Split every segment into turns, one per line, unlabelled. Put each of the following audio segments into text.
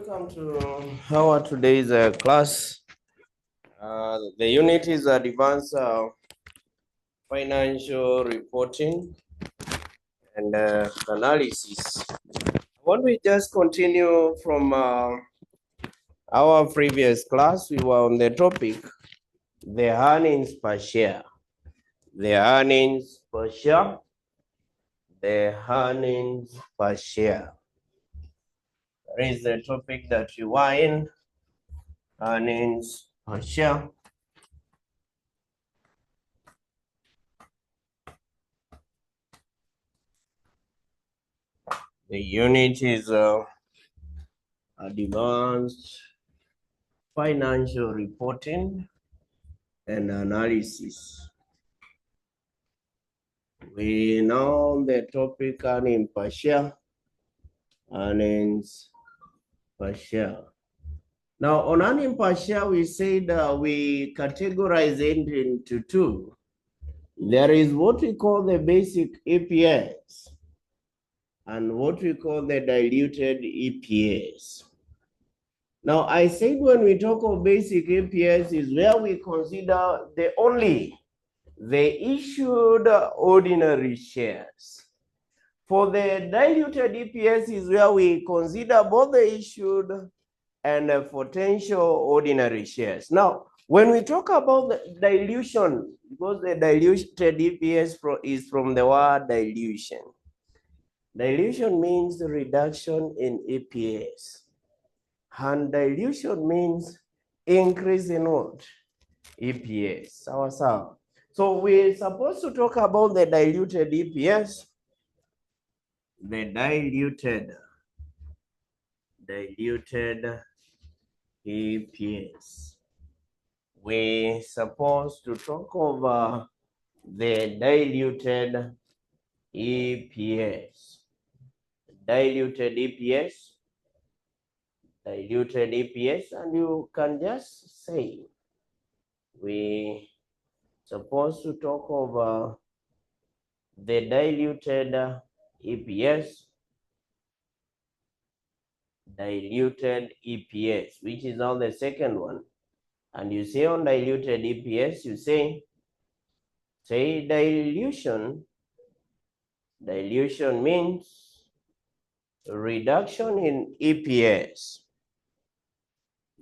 Welcome to our today's class. The unit is advanced financial reporting and analysis. Why don't we just continue from our previous class? We were on the topic, the earnings per share. The earnings per share. The earnings per share. That is the topic that you are in. Earnings per share. The unit is advanced financial reporting and analysis. We know the topic earnings per share. Earnings per share. Now, on earnings per share, we said we categorize it into two. There is what we call the basic EPS and what we call the diluted EPS. Now, I said when we talk of basic EPS is where we consider the issued ordinary shares. For the diluted EPS is where we consider both the issued and the potential ordinary shares. Now, when we talk about the dilution, because the diluted EPS is from the word dilution. Dilution means reduction in EPS. And dilution means increase in what? EPS. So we're supposed to talk about the diluted EPS. The diluted EPS. We're supposed to talk over the diluted EPS. Diluted EPS, and you can just say we supposed to talk over the diluted EPS, which is on the second one. And you say on diluted EPS, you say dilution. Dilution means reduction in EPS.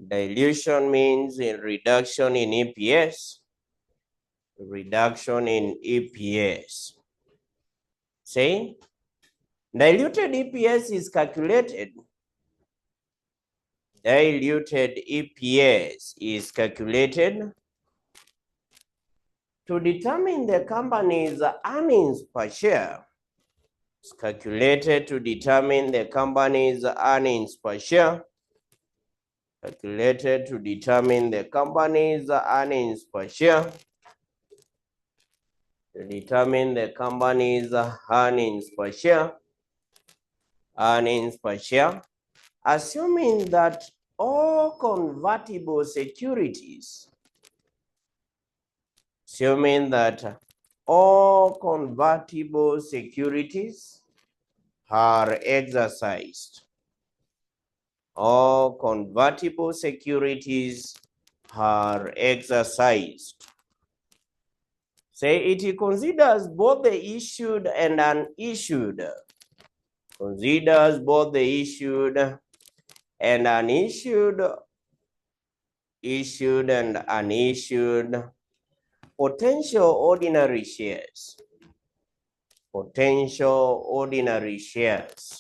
Dilution means a reduction in EPS. Reduction in EPS. Say, diluted EPS is calculated. Diluted EPS is calculated to determine the company's earnings per share. It's calculated to determine the company's earnings per share. Calculated to determine the company's earnings per share. To determine the company's earnings per share. Earnings per share. Assuming that all convertible securities. Assuming that all convertible securities are exercised. All convertible securities are exercised. Say it considers both the issued and unissued. Considers both the issued and unissued, issued and unissued potential ordinary shares. Potential ordinary shares.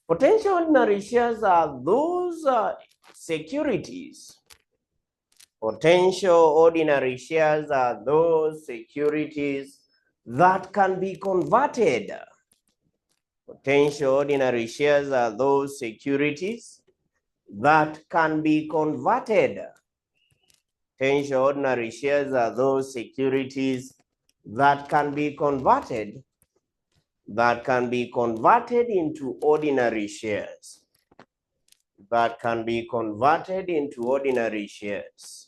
Potential ordinary shares are those securities. Potential ordinary shares are those securities that can be converted. Potential ordinary shares are those securities that can be converted. Potential ordinary shares are those securities that can be converted. That can be converted into ordinary shares. That can be converted into ordinary shares.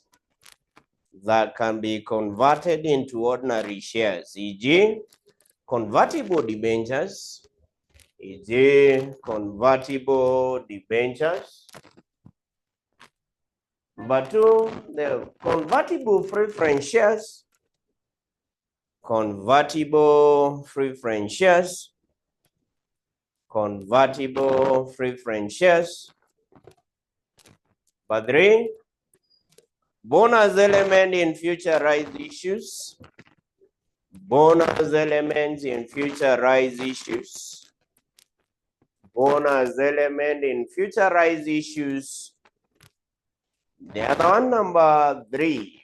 That can be converted into ordinary shares, e.g., convertible debentures, e.g. convertible debentures. Number 2, the convertible preference shares. Convertible preference shares. Convertible preference shares. Number 3, bonus element in future rights issues. Bonus elements in future rights issues. Bonus element in future rights issues. The other one, number 3.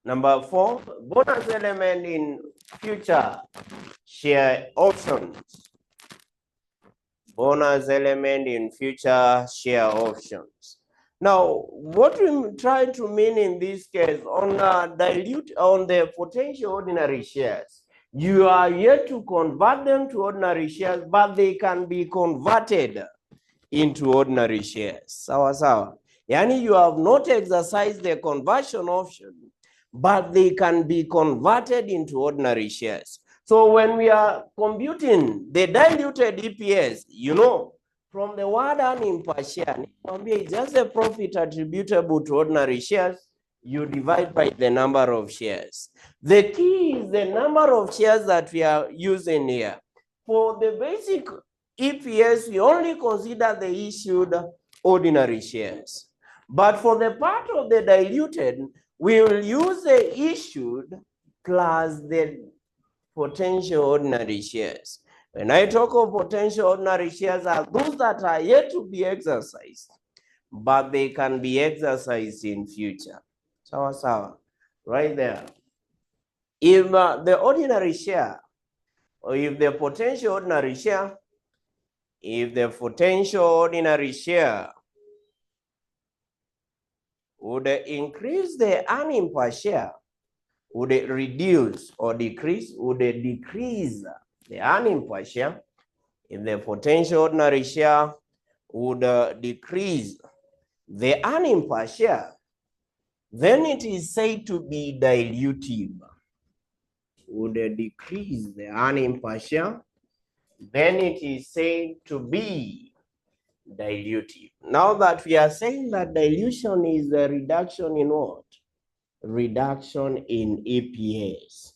Number 4, bonus element in future share options. Bonus element in future share options. Now, what we try to mean in this case on the potential ordinary shares, you are yet to convert them to ordinary shares, but they can be converted into ordinary shares. Sawa sawa. Yani you have not exercised the conversion option, but they can be converted into ordinary shares. So when we are computing the diluted EPS, you know, from the word earning per share, it's just a profit attributable to ordinary shares. You divide by the number of shares. The key is the number of shares that we are using here. For the basic EPS, we only consider the issued ordinary shares. But for the part of the diluted, we will use the issued plus the potential ordinary shares. When I talk of potential ordinary shares, are those that are yet to be exercised, but they can be exercised in future. Sawa sawa, right there. If the ordinary share, or if the potential ordinary share, would increase the earning per share, would it reduce or decrease? Would it decrease the earning per share? If the potential ordinary share would decrease the earning per share, then it is said to be dilutive. Would it decrease the earning per share? Then it is said to be dilutive. Now that we are saying that dilution is a reduction in what? Reduction in EPS.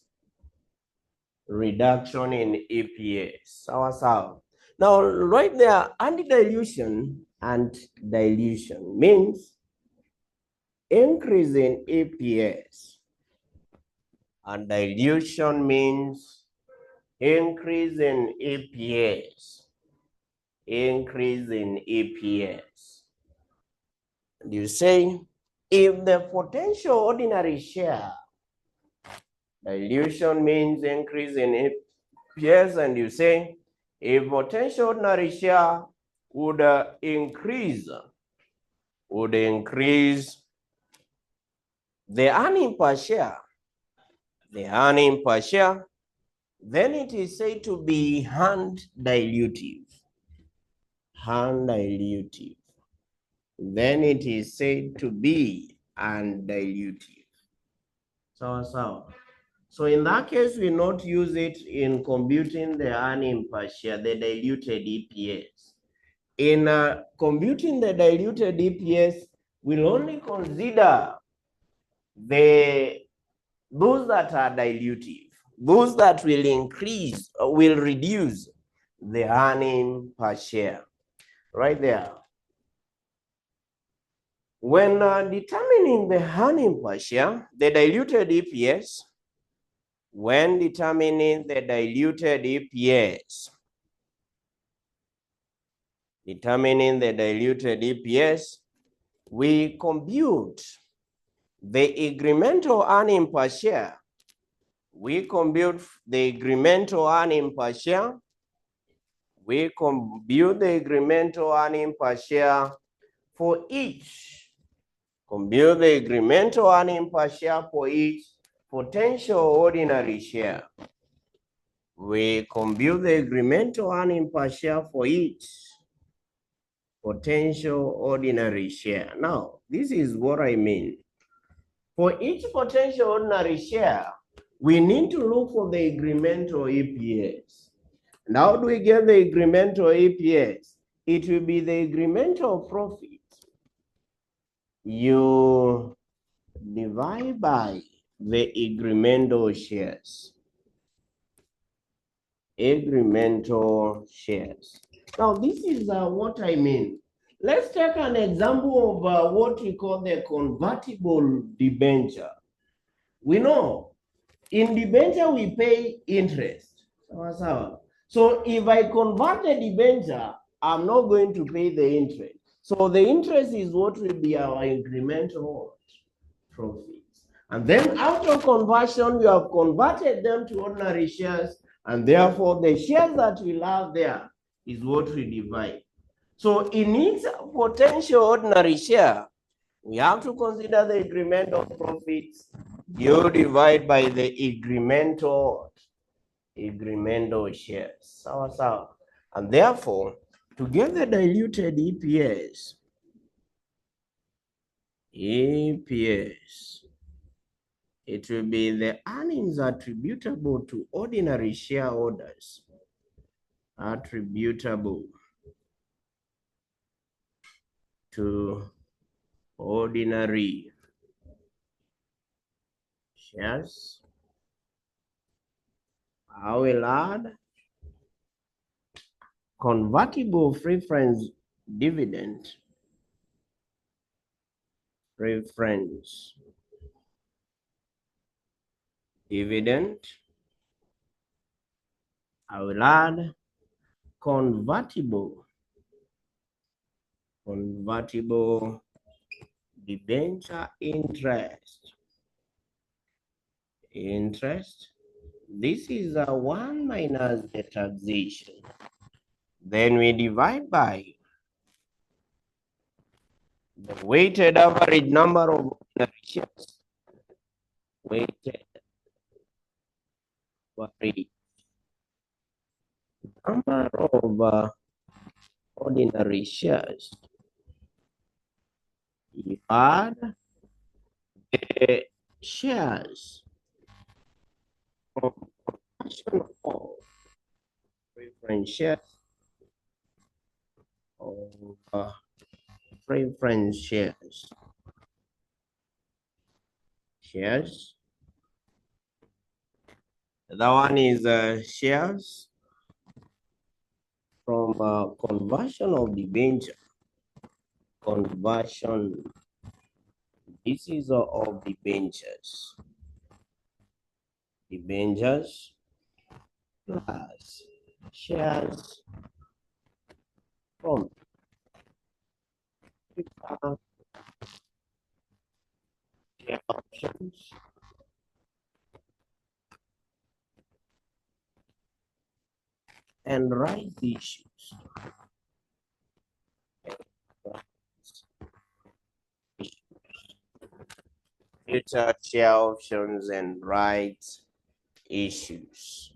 Reduction in EPS. Sawa sawa. Now, right there, anti-dilution and dilution means increase in EPS. And dilution means increase in EPS. Increase in EPS. And you say, if the potential ordinary share, dilution means increase in EPS, and you say, if potential ordinary share would increase the earning per share, then it is said to be hand dilutive. Then it is said to be undilutive. So in that case, we not use it in computing the earning per share, the diluted EPS. In computing the diluted EPS, we'll only consider those that are dilutive, those that will increase or will reduce the earning per share. Right there. When determining the earning per share, the diluted EPS, when determining the diluted EPS, we compute the incremental earning per share. We compute the incremental earning per share. We compute the incremental earning per share for each. Compute the incremental earning per share for each potential ordinary share. We compute the incremental earning per share for each potential ordinary share. Now, this is what I mean. For each potential ordinary share, we need to look for the incremental EPS. And how do we get the incremental EPS? It will be the incremental profit. You divide by the incremental shares. Incremental shares. Now, this is what I mean. Let's take an example of what we call the convertible debenture. We know in debenture we pay interest. So if I convert the debenture, I'm not going to pay the interest. So the interest is what will be our incremental profits. And then after conversion, we have converted them to ordinary shares, and therefore the shares that we have there is what we divide. So in each potential ordinary share, we have to consider the incremental profits. You divide by the incremental shares. And therefore, to get the diluted EPS, it will be the earnings attributable to ordinary shareholders. Attributable to ordinary shares. I will add convertible preference dividend. Preference dividend. I will add convertible debenture interest. This is a 1 minus the taxation. Then we divide by the weighted average number of ordinary shares. Weighted average number of ordinary shares. You add the shares from conversion of preference shares of preference shares. The one is shares from conversion of debenture. Conversion. This is of debentures. Debentures plus shares from share options and rights issues. Future share options and rights issues.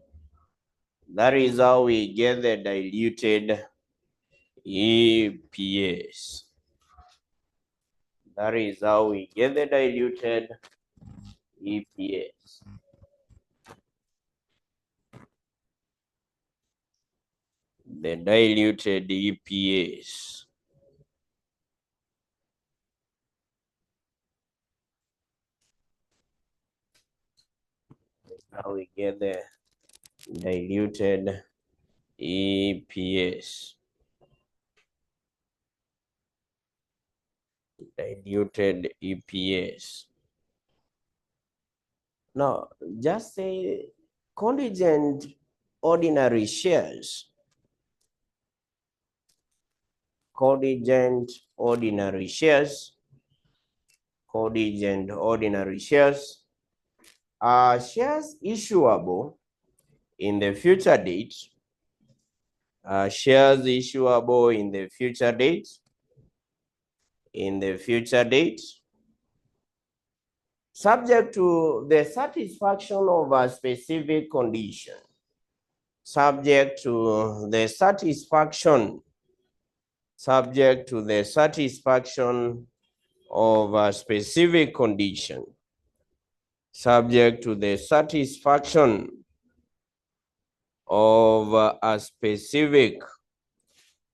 That is how we get the diluted EPS. That is how we get the diluted EPS. The diluted EPS. How we get the diluted EPS. Diluted EPS. Now, just say contingent ordinary shares. Contingent ordinary shares. Contingent ordinary shares are shares issuable in the future date. Shares issuable in the future date. In the future date, subject to the satisfaction of a specific condition. Subject to the satisfaction. Subject to the satisfaction of a specific condition. Subject to the satisfaction of of a specific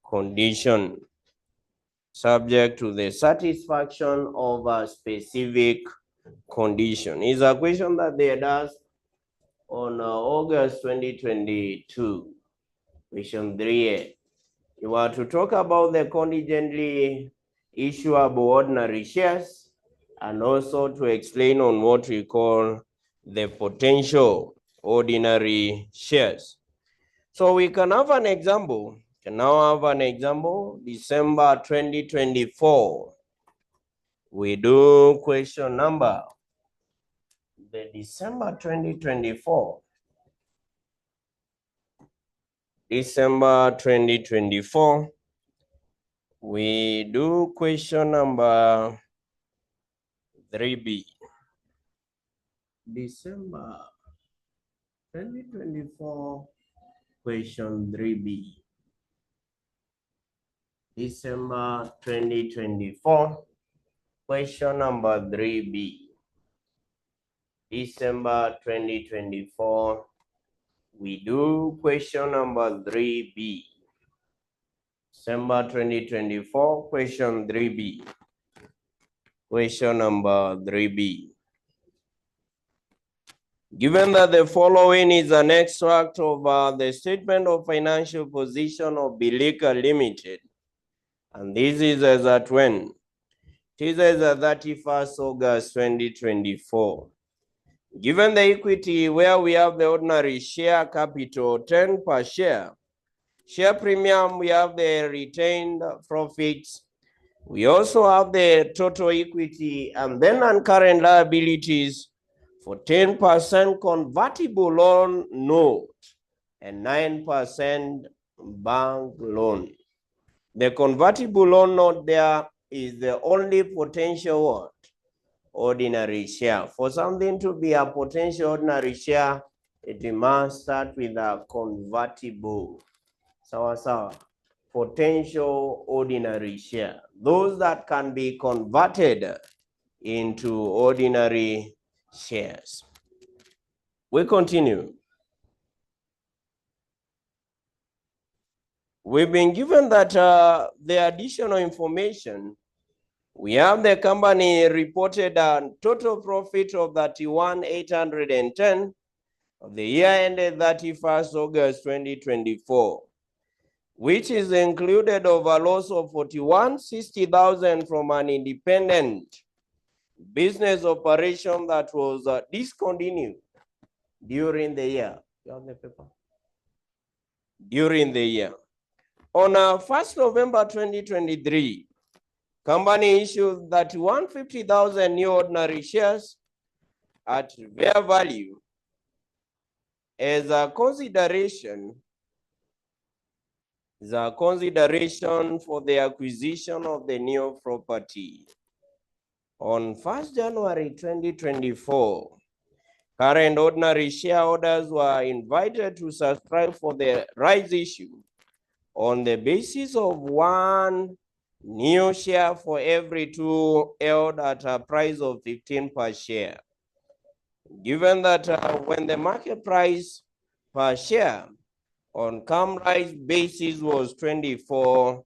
condition, subject to the satisfaction of a specific condition. Is a question that they had asked on August 2022, question 3A. You are to talk about the contingently issuable ordinary shares and also to explain on what we call the potential ordinary shares. So we can have an example. Can now have an example. December 2024. We do question number. The December 2024. December 2024. We do question number 3B. December 2024, question 3B. December 2024, question number 3B. December 2024, we do question number 3B. December 2024, question 3B. Question number 3B. Given that the following is an extract of the statement of financial position of Diluted Limited, and this is as at when? This is at 31st August 2024. Given the equity where we have the ordinary share capital 10 per share, share premium, we have the retained profits, we also have the total equity, and then on current liabilities for 10% convertible loan note and 9% bank loan. The convertible loan note there is the only potential what? Ordinary share. For something to be a potential ordinary share, it must start with a convertible. Sawa. Potential ordinary share. Those that can be converted into ordinary shares. We continue. We've been given that the additional information, we have the company reported a total profit of 31,810 of the year ended 31st August 2024, which is included of a loss of 41,60,000 from an independent business operation that was discontinued during the year. You have the paper? During the year. On 1st November 2023, company issued 150,000 new ordinary shares at fair value as a consideration for the acquisition of the new property. On 1st January 2024, current ordinary shareholders were invited to subscribe for the rights issue on the basis of 1 new share for every 2 held at a price of 15 per share. Given that when the market price per share on come-rise basis was 24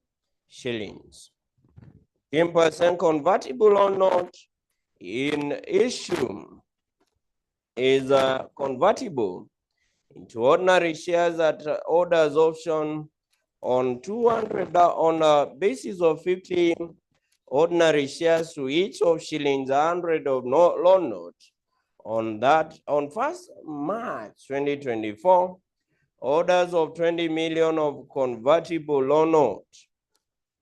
shillings. 10% convertible or not in issue is convertible into ordinary shares at holders option on 200 on a basis of 50 ordinary shares to each of shillings 100 of loan note. On 1st March 2024, orders of 20 million of convertible loan note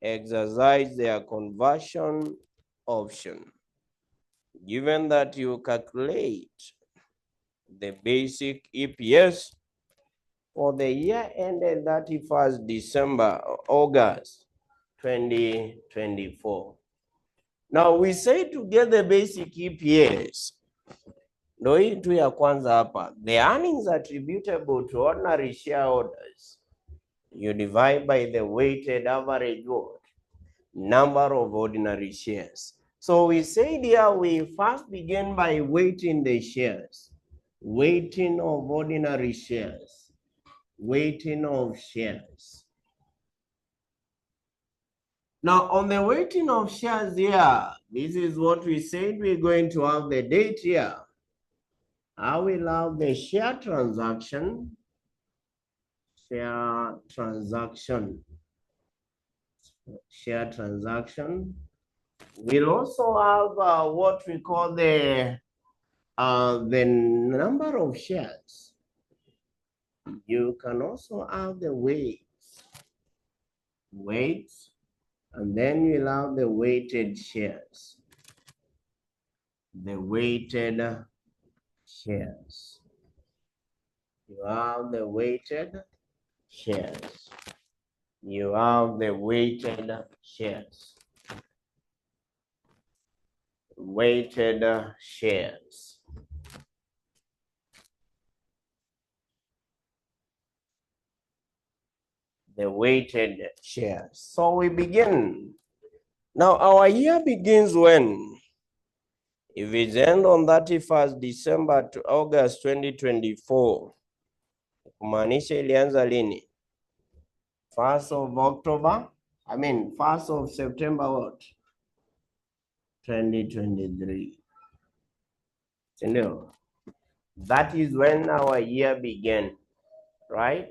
exercise their conversion option. Given that you calculate the basic EPS for the year ended 31st December, August 2024. Now we say to get the basic EPS, the earnings attributable to ordinary shareholders, you divide by the weighted average number of ordinary shares. So we said here we first begin by weighting the shares, weighting of ordinary shares. weighting of shares. Now, on the weighting of shares here, this is what we said we're going to have the date here. I will have the share transaction. Share transaction. We'll also have what we call the number of shares. You can also have the weights, and then you'll have the weighted shares. The weighted shares. You have the weighted shares. You have the weighted shares. Weighted shares. The weighted shares. So we begin. Now our year begins when? If it's end on 31st December to August 2024, kumaanisha ilianza lini? 1st of October, 1st of September what? 2023. Sindio? That is when our year began, right?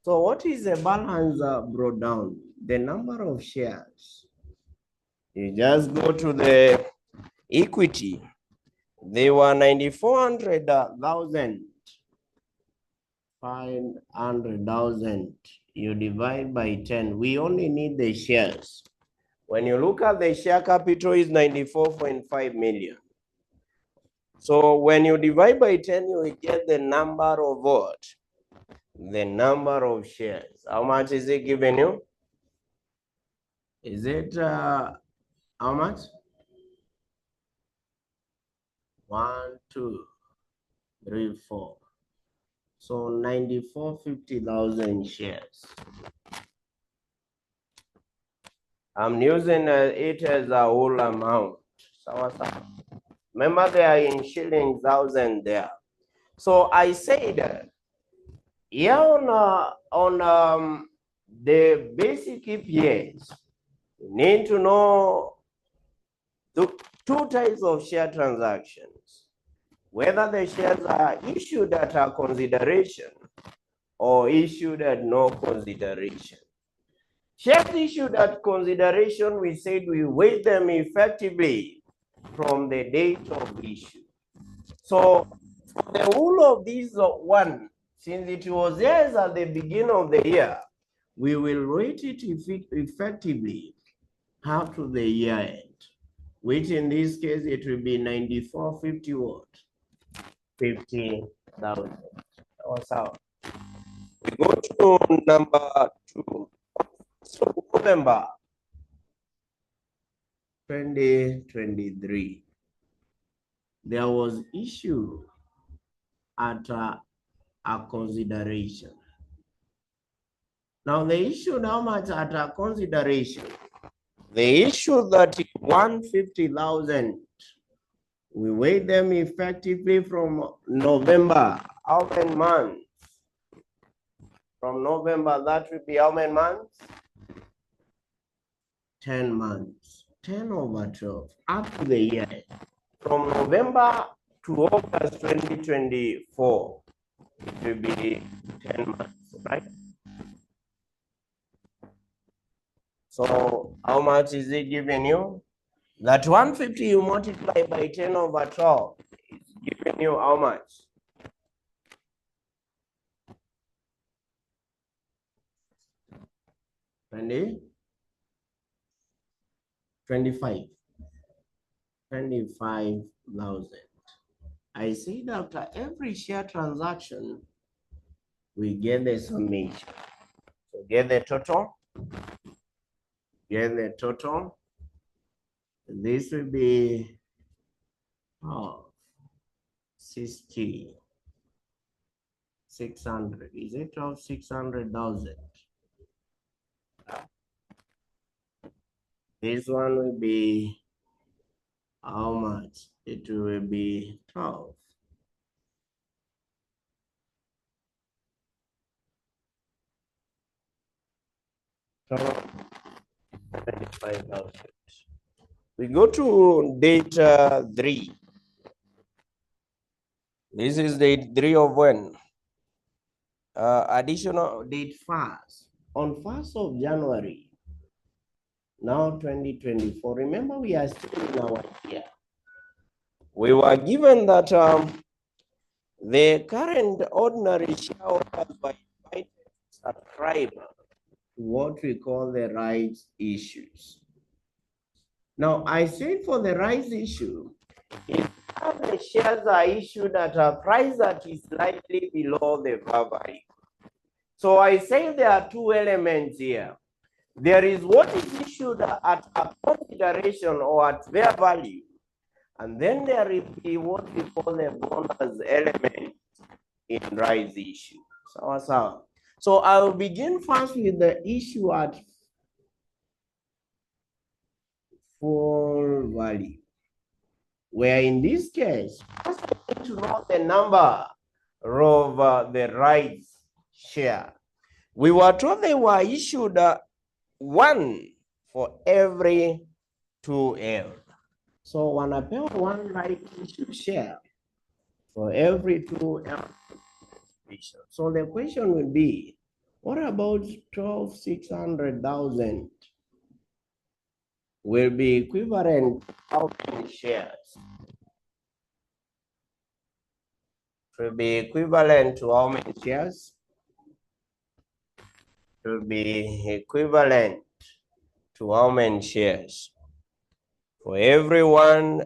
So what is the balance brought down? The number of shares. You just go to the equity. They were 94,000. 500,000. You divide by 10. We only need the shares. When you look at the share capital is 94.5 million. So when you divide by 10, you will get the number of what? The number of shares. How much is it given you? Is it how much? 1, 2, 3, 4. So 50,000 shares. I'm using it as a whole amount. Remember they are in shillings, thousand there. So I said here on the basic EPS, you need to know the two types of share transactions. Whether the shares are issued at a consideration or issued at no consideration. Shares issued at consideration, we said we weight them effectively from the date of issue. So for the whole of these one, since it was theirs at the beginning of the year, we will weight it effectively up to the year end, which in this case it will be 94.50 what? 50,000. What's out? We go to number 2. So November 2023, there was issue at a consideration. Now they issued how much at a consideration? They issued that 150,000. We weighed them effectively from November. How many months? From November, that will be how many months? 10 months. 10 over 12. Up to the year. From November to August 2024, it will be 10 months, right? So how much is it giving you? That 150 you multiply by 10 over 12 is giving you how much? $25,000. 25,000. I said after every share transaction, we get the summation. So get the total. Get the total. This will be 60. 600. Is it of 600,000? This one will be how much? It will be 12. total 25,000. We go to date 3. This is date 3 of when? Additional date 1st. On 1st of January, now 2024. Remember, we are still in our year. We were given that the current ordinary shareholders were invited to subscribe to what we call the rights issues. Now, I said for the rights issue, if the shares are issued at a price that is slightly below the value. So I say there are two elements here. There is what is issued at a consideration or at fair value, and then there will be what we call the bonus element in rights issue. So I will begin first with the issue at full value, where in this case, first I need to know the number of the rights share. We were told they were issued 1 for every 2L. So wanapewa 1 right issue share for every 2L. So the question will be, what about 12,600,000 will be equivalent to how many shares? Will be equivalent to how many shares? Will be equivalent to how many shares? For every 1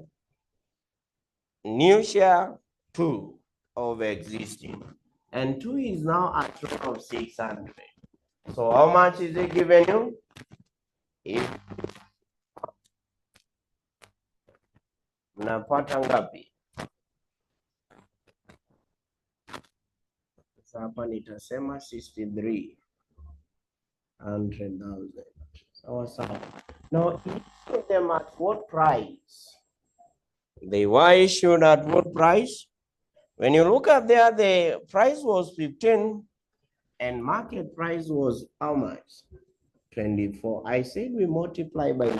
new share, 2 of existing. And 2 is now a total of 600. So how much is it given you? If mnapata ngapi? Sasa hapa nitasema 63,100,000. Sawa. Now, issue them at what price? They were issued at what price? When you look at there, the price was 15 and market price was how much? 24. I said we multiply by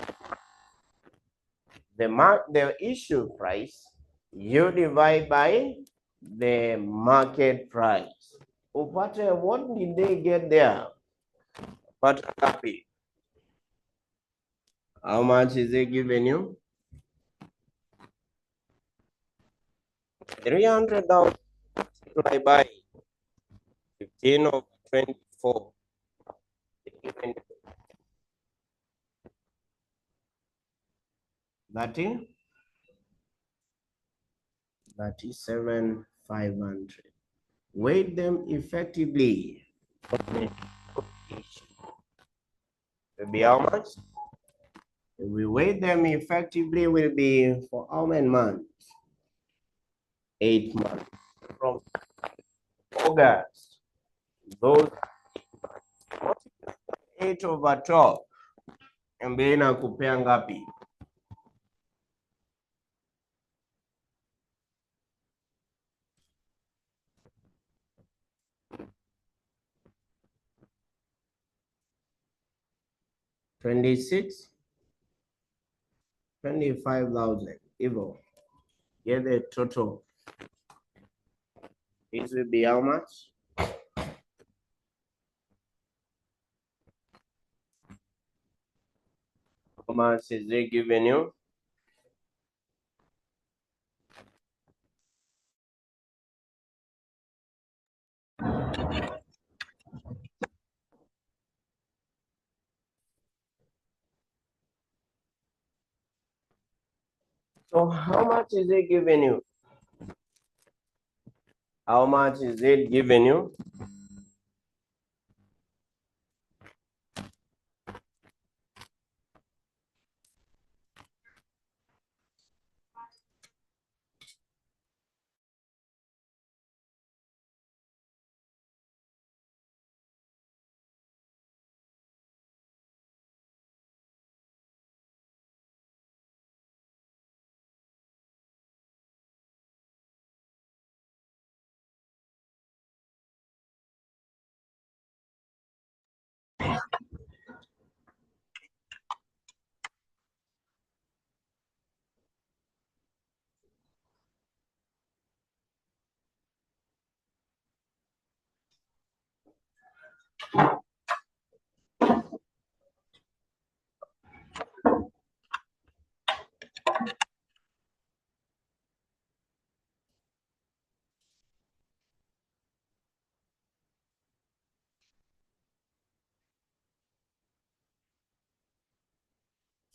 the issue price, you divide by the market price. Upate, what did they get there? But happy. How much is it giving you? 300,000 multiplied by 15 over 24. 37,500. Weight them effectively. Will be how much? If we weight them effectively, will be for how many months? 8 months. From August, those 8 over 12. Mbili na kupea ngapi? $26,000, $25,000. Evil. Get the total. This will be how much? How much is it giving you? So how much is it giving you? How much is it giving you?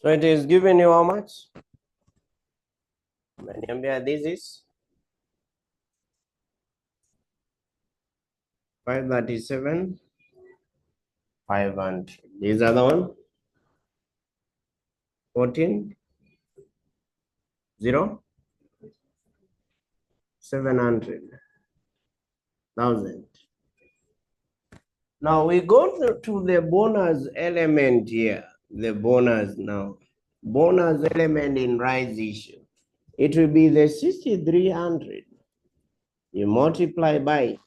So it is given you how much? This is 537, 500. These are the one. 14, 0, 700,000. Now we go to the bonus element here. The bonus now. Bonus element in rise issue. It will be the 6,300. You multiply by.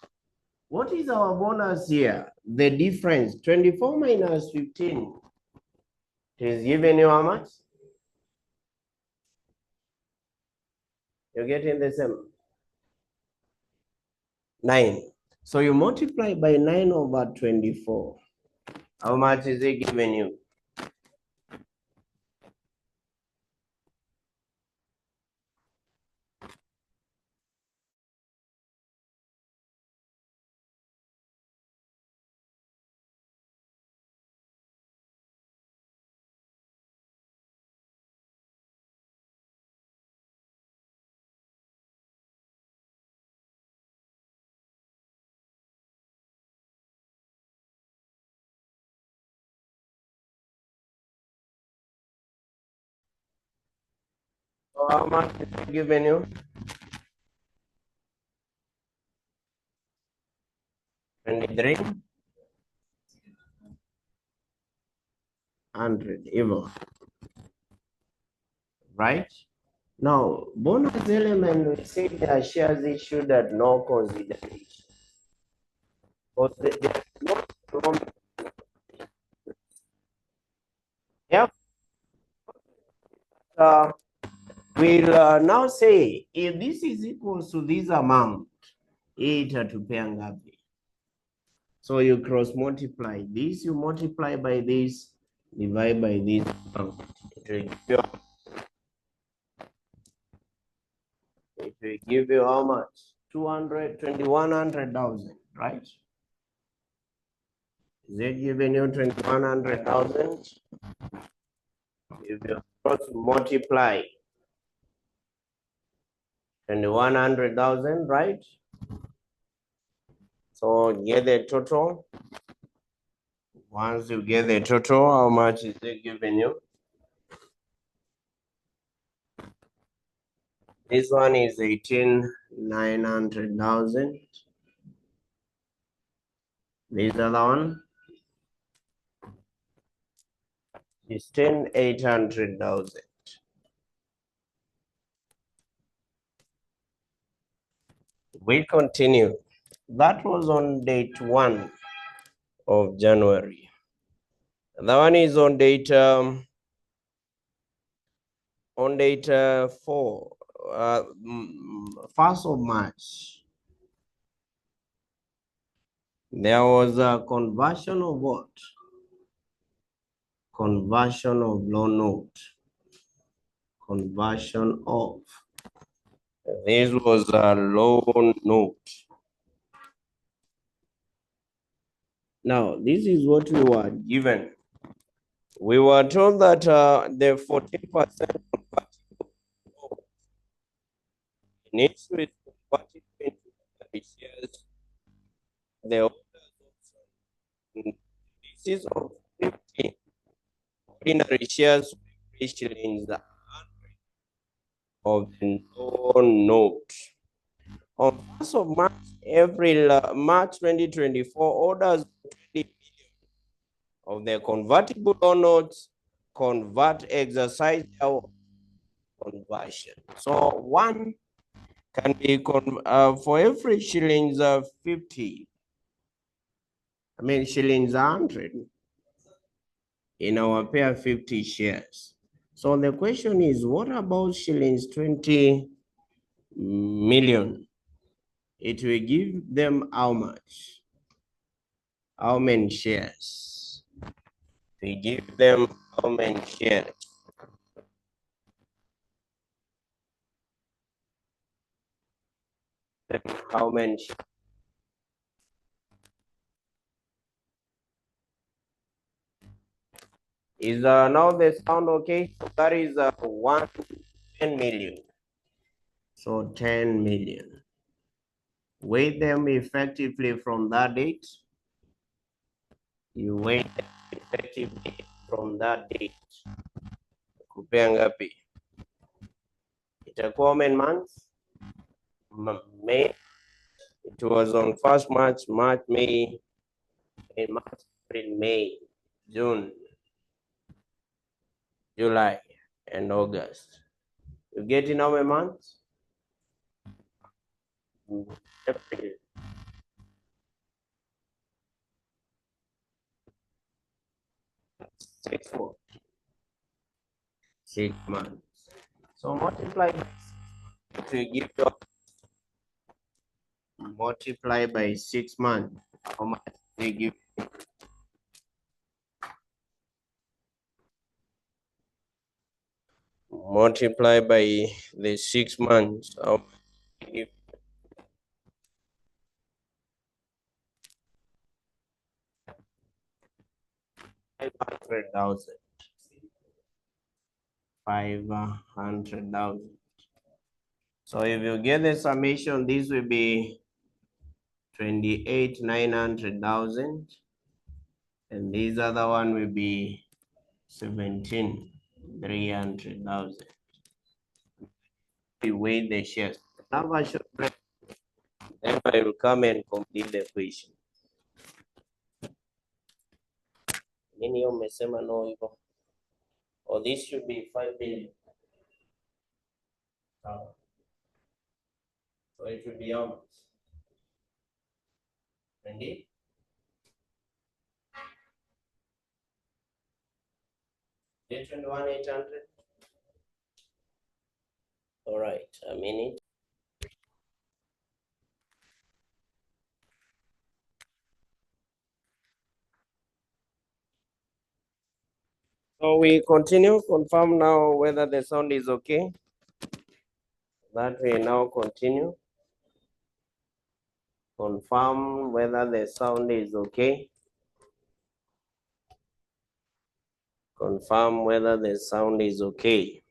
What is our bonus here? The difference, 24 minus 15. It is given you how much? You're getting the same. 9. So you multiply by 9 over 24. How much is it giving you? So how much is it giving you? 2,300 even. Right? Now, bonus element, we say there are shares issued at no consideration. But there is no economic. Yep. We'll now say if this is equals to this amount, itatupea ngapi? So you cross multiply this, you multiply by this, divide by this amount. It will give you how much? 2,100,000, right? Is it giving you 2,100,000? If you cross multiply 2,100,000, right? So get the total. Once you get the total, how much is it giving you? This one is 18,900,000. This other one is 10,800,000. We continue. That was on date 1 of January. That one is on date 4, 1st of March. There was a conversion of what? Conversion of loan note. Conversion of. This was a loan note. Now, this is what we were given. We were told that the 14% needs to be converted into shares. The this is of 50 ordinary shares, 3 shillings of the loan note. On 1st of March 2024, orders 20 million of the convertible loan notes convert exercise their conversion. So one can be for every shillings 50. Shillings 100 in our pair 50 shares. So the question is, what about shillings 20 million? It will give them how much? How many shares? We give them how many shares? How many? Is now the sound okay? So that is 10 million. So 10 million. Weigh them effectively from that date. You weigh them effectively from that date. Kupea ngapi? Itakuwa months? May. It was on 1st March, May, in March, April, May, June, July, and August. You get in how many months? April. Six months. So multiply to give you multiply by 6 months. How much they give? Multiply by the 6 months. How much they give? 500,000. 500,000. So if you get the summation, this will be 28,900,000, and this other one will be 17,300,000. We weigh the shares. Now I should break. Then I will come and complete the equation. Nini umesema no hivyo? Or this should be 5 billion. So it should be how much? 20? Is it 21,800? All right, a minute. So we continue, confirm now whether the sound is okay. That we now continue. Confirm whether the sound is okay. Confirm whether the sound is okay.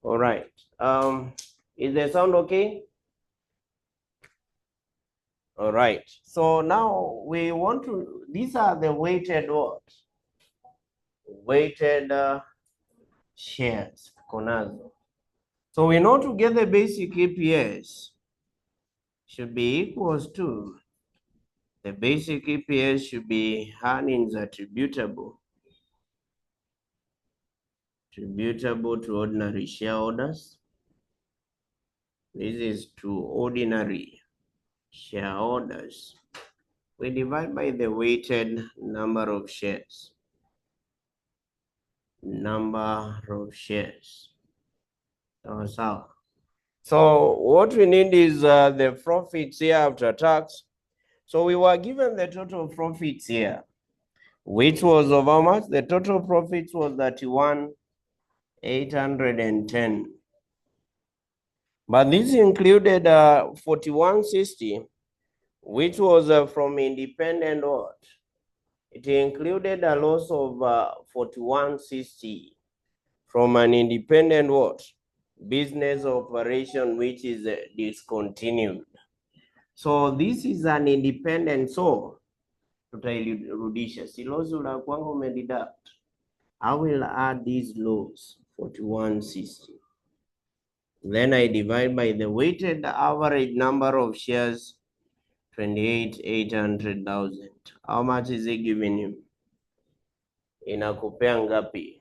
All right. Is the sound okay? All right. So now we want to, these are the weighted what? Weighted shares. Konazo. So we know to get the basic EPS should be equals to, the basic EPS should be earnings attributable to ordinary shareholders. This is to ordinary shareholders. We divide by the weighted number of shares. Number of shares. So what we need is the profits here after tax. So we were given the total profits here, which was of how much? The total profits was 31,810. But this included 4160, which was from independent what? It included a loss of 4160 from an independent what? Business operation which is discontinued. So this is an independent, so tutairudisha. Si loss unakuanga umededuct. I will add these loss 4160. Then I divide by the weighted average number of shares, 28,800,000. How much is it giving you? Inakupea ngapi?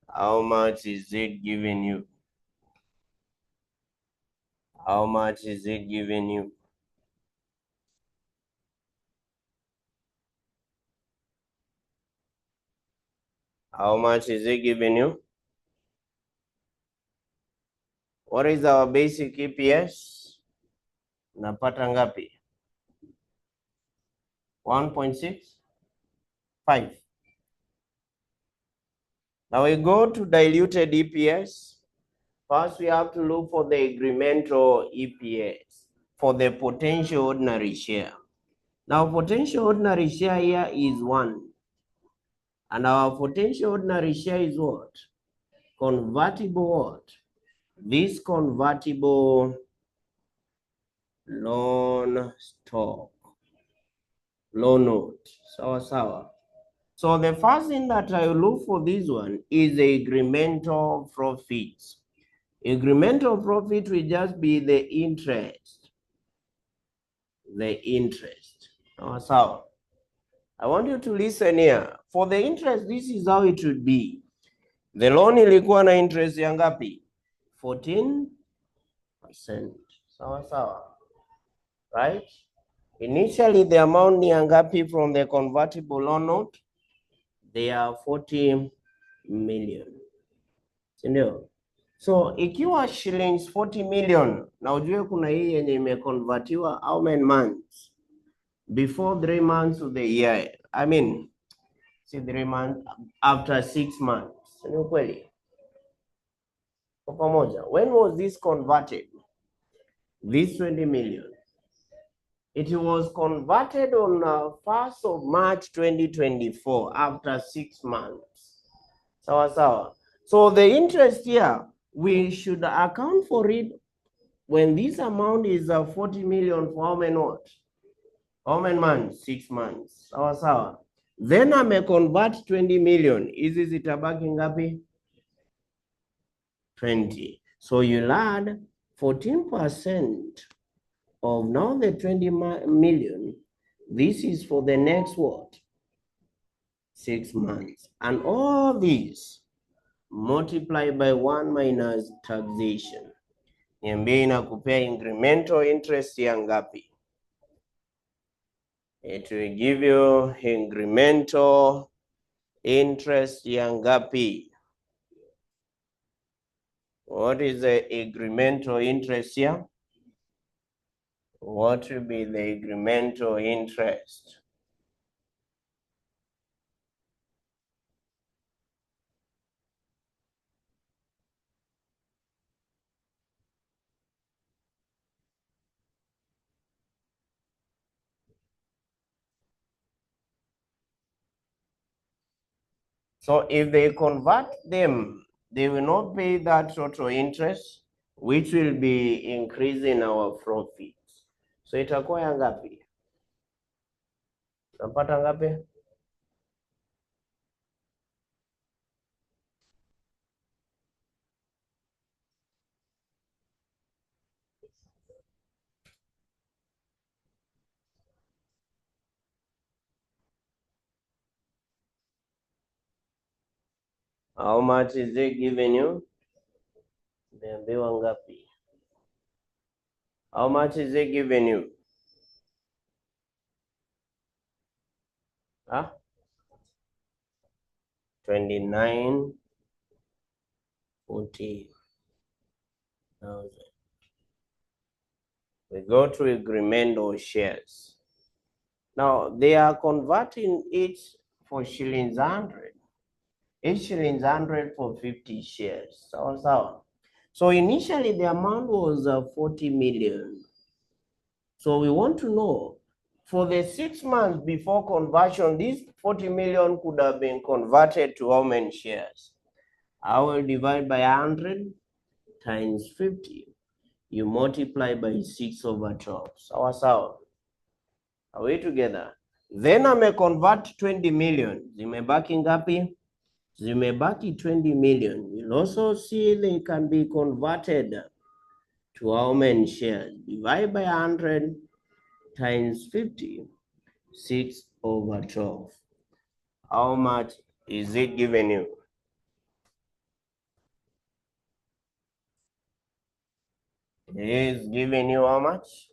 How much is it giving you? How much is it giving you? How much is it giving you? What is our basic EPS? Napata ngapi? 1.65. Now we go to diluted EPS. First, we have to look for the incremental EPS for the potential ordinary share. Now potential ordinary share here is 1. And our potential ordinary share is what? Convertible what? This convertible loan stock, loan note. Sawa. So the first thing that I will look for this one is the incremental profits. Incremental profit will just be the interest. The interest. Sawa. I want you to listen here. For the interest, this is how it would be. The loan ilikuwa na interest ya ngapi? 14%. Sawa. Right? Initially, the amount ni ngapi from the convertible loan note? They are 40 million. Sindio? So, ikiwa shillings 40 million, na ujue kuna hii yenye imeconvertiwa how many months? Before 3 months of the year. I mean, 3 months after 6 months. Ni ukweli? Kwa pamoja. When was this converted? This 20 million. It was converted on 1st of March 2024 after 6 months. Sawa. So the interest here, we should account for it when this amount is 40 million for how many what? How many months? 6 months. Sawa. Then I may convert 20 million. Hizi zitabaki ngapi? 20. So you'll add 14% of now the 20 million. This is for the next what? 6 months. And all these multiply by 1 minus taxation. Niambie inakupea incremental interest ya ngapi? It will give you incremental interest ya ngapi? What is the incremental interest here? What will be the incremental interest? So if they convert them, they will not pay that total interest, which will be increasing our profits. So itakuwa ya ngapi? Napata ngapi? How much is it giving you? Niambiwa ngapi? How much is it giving you? Huh? 29,40,000. We go to agreement or shares. Now they are converting each for shillings 100. Each shillings 100 for 50 shares. So initially the amount was 40 million. So we want to know for the 6 months before conversion, this 40 million could have been converted to how many shares? I will divide by 100 times 50. You multiply by 6/12. Sawa. Are we together? Then I may convert 20 million. Zimebaki ngapi? Zimebaki 20 million. You'll also see they can be converted to how many shares? Divide by 100 times 50. 6/12. How much is it giving you? It is giving you how much?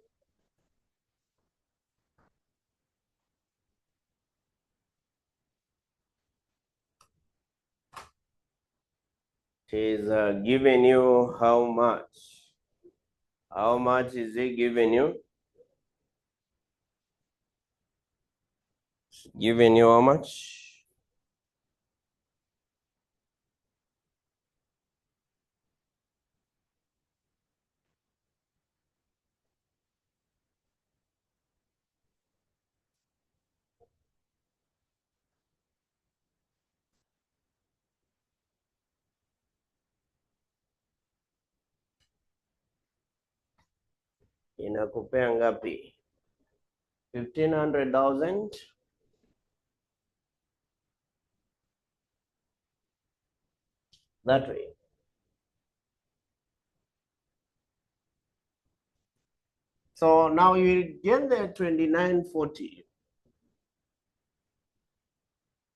It is giving you how much? How much is it giving you? Giving you how much? inakupea ngapi? 1500,000 that way. So now you get the 2940.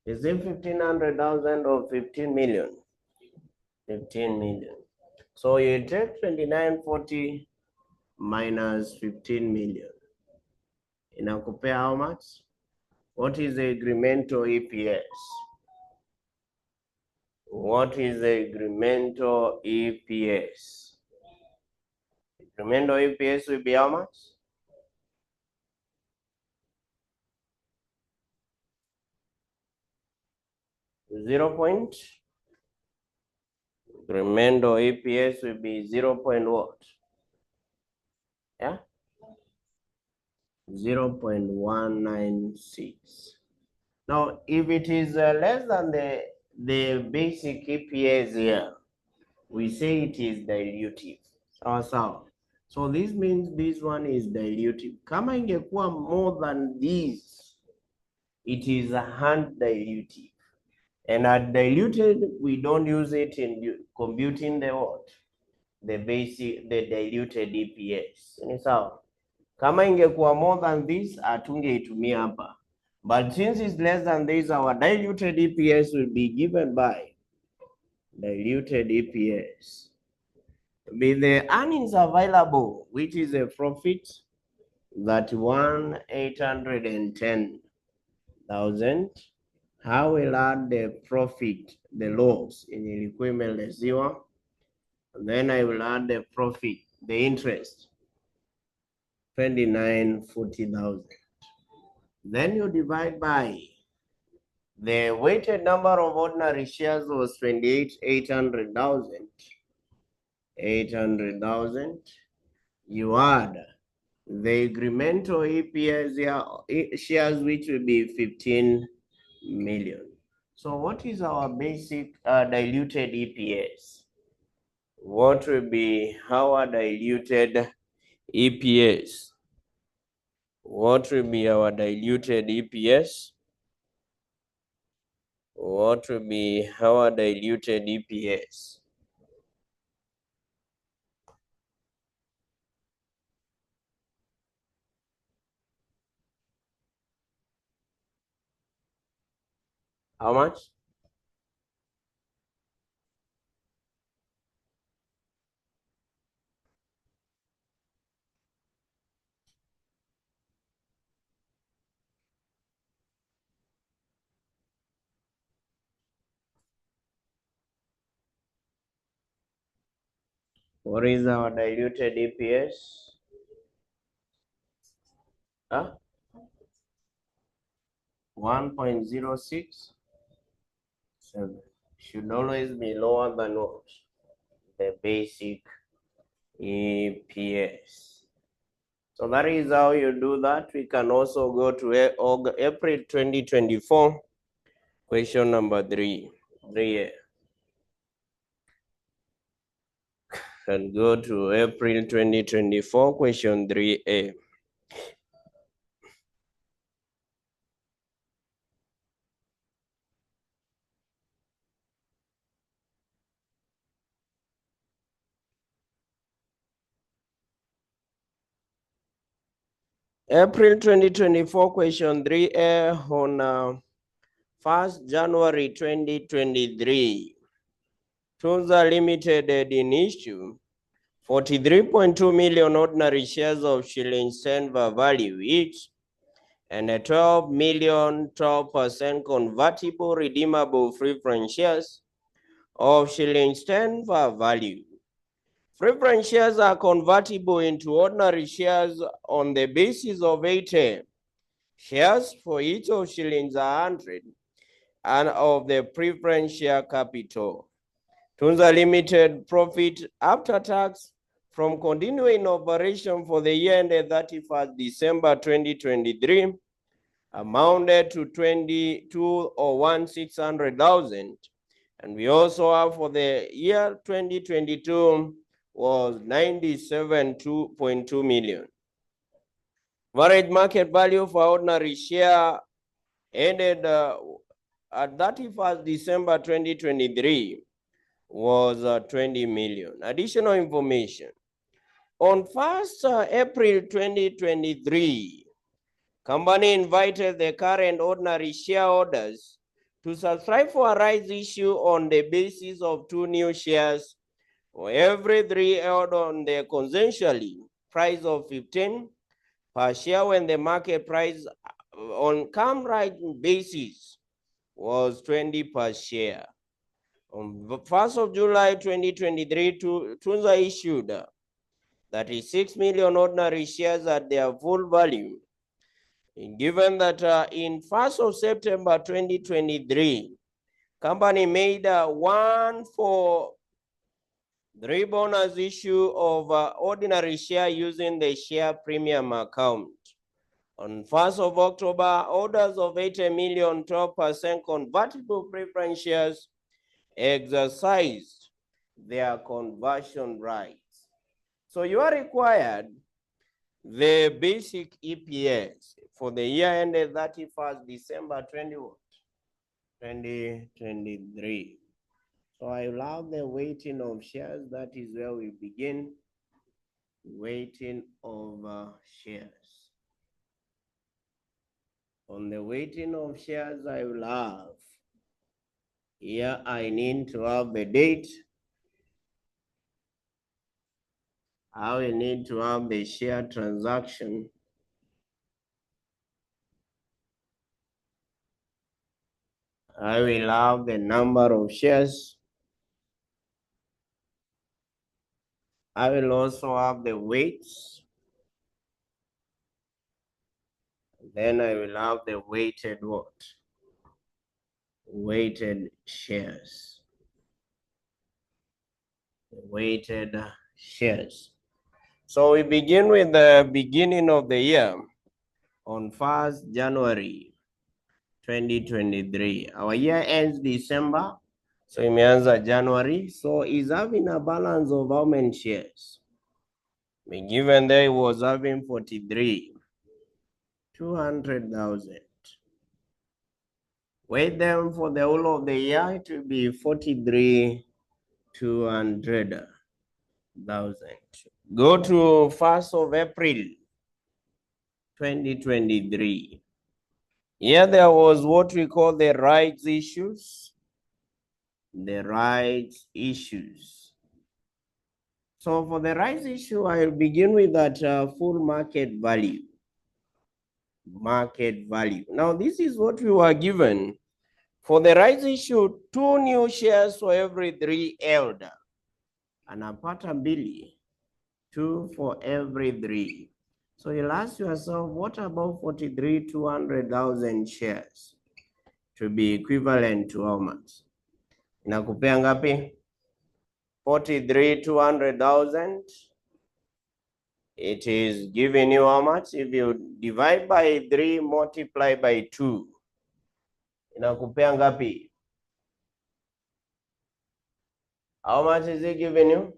Is it 1500,000 or 15 million? 15 million. So you take 2940 minus 15 million. Inakupea how much? What is the incremental EPS? What is the incremental EPS? Incremental EPS will be how much? 0 point. Incremental EPS will be 0 point what? Yeah? 0.196. Now, if it is less than the basic EPS here, we say it is dilutive. So this means this one is dilutive. Kama ingekuwa more than this, it is undilutive. And at diluted, we don't use it in computing the what? The diluted EPS. Ni sawa? Kama ingekuwa more than this, hatungeitumia hapa. But since it's less than this, our diluted EPS will be given by diluted EPS. Be the earnings available, which is a profit, that 1,810,000. How will add the profit, the loss in ilikuwa 0, and then I will add the profit, the interest, 2940,000. Then you divide by the weighted number of ordinary shares was 800,000. 800,000. You add the incremental EPS shares, which will be 15 million. So what is our basic diluted EPS? What will be our diluted EPS? What will be our diluted EPS? What will be our diluted EPS? How much? What is our diluted EPS? Huh? 1.067. Should always be lower than what? The basic EPS. So that is how you do that. We can also go to April 2024, question number 3. 3A. And go to April 2024, question 3A. April 2024, question 3A on 1st January 2023. Tunza Limited had in issue 43.2 million ordinary shares of shillings 10 value each, and a 12 million 12% convertible redeemable preference shares of shillings 10 value. Preference shares are convertible into ordinary shares on the basis of 80 shares for each of shillings 100 and of the preference share capital. Tunza Limited profit after tax from continuing operation for the year ended 31st December 2023 amounted to 22,600,000, and we also have for the year 2022 was 97.2 million. Average market value for ordinary share ended at 31st December 2023 was 20 million. Additional information. On 1st April 2023, company invited the current ordinary shareholders to subscribe for a rights issue on the basis of 2 new shares for every 3 held on the consensually price of 15 per share when the market price on come right basis was 20 per share. On the 1st of July 2023, Tunza issued 36 million ordinary shares at their full value. And given that in 1st of September 2023, company made 143 bonus issue of ordinary share using the share premium account. On 1st of October, orders of 80 million 12% convertible preference shares exercised their conversion rights. So you are required the basic EPS for the year ended 31st December 2023. So I love the weighting of shares. That is where we begin. Weighting of shares. On the weighting of shares, I will have here I need to have the date. I will need to have the share transaction. I will have the number of shares. I will also have the weights. Then I will have the weighted what? Weighted shares. Weighted shares. So we begin with the beginning of the year on 1st January 2023. Our year ends December, so imeanza January. So is having a balance of how many shares? Given there was having 43, 200,000. Wait them for the whole of the year, it will be 43, 200,000. Go to 1st of April 2023. Here there was what we call the rights issues. The rights issues. So for the rights issue, I'll begin with that full market value. Market value. Now this is what we were given. For the rights issue, 2 new shares for every 3 held. Anapata mbili, 2 for every 3. So you'll ask yourself, what about 43, 200,000 shares? To be equivalent to how much? Inakupea ngapi? 43, 200,000. It is giving you how much? If you divide by 3, multiply by 2. Inakupea ngapi? How much is it giving you?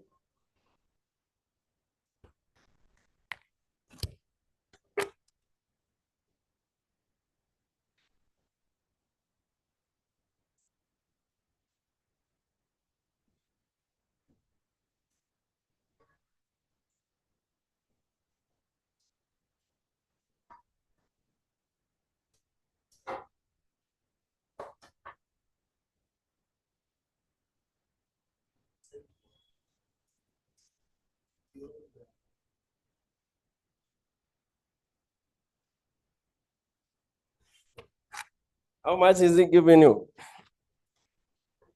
How much is it giving you?